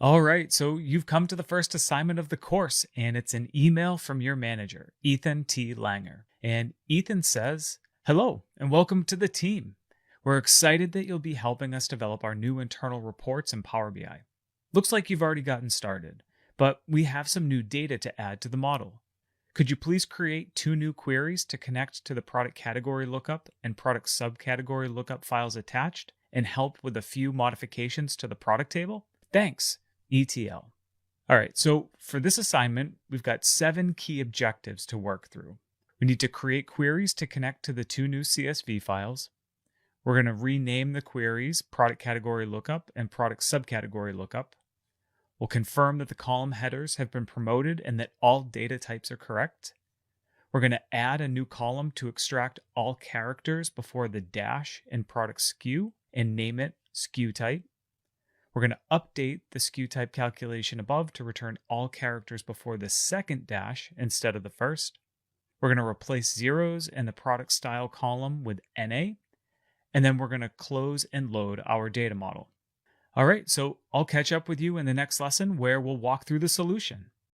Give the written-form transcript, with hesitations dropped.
All right, so you've come to the first assignment of the course, and it's an email from your manager, Ethan T. Langer. And Ethan says, "Hello, and welcome to the team. We're excited that you'll be helping us develop our new internal reports in Power BI. Looks like you've already gotten started, but we have some new data to add to the model. Could you please create two new queries to connect to the product category lookup and product subcategory lookup files attached and help with a few modifications to the product table? Thanks, ETL." All right, so for this assignment, we've got 7 key objectives to work through. We need to create queries to connect to the 2 new CSV files. We're going to rename the queries product category lookup and product subcategory lookup. We'll confirm that the column headers have been promoted and that all data types are correct. We're going to add a new column to extract all characters before the dash in product SKU and name it SKU type. We're going to update the SKU type calculation above to return all characters before the second dash instead of the first. We're going to replace zeros in the product style column with NA, and then we're going to close and load our data model. All right, so I'll catch up with you in the next lesson where we'll walk through the solution.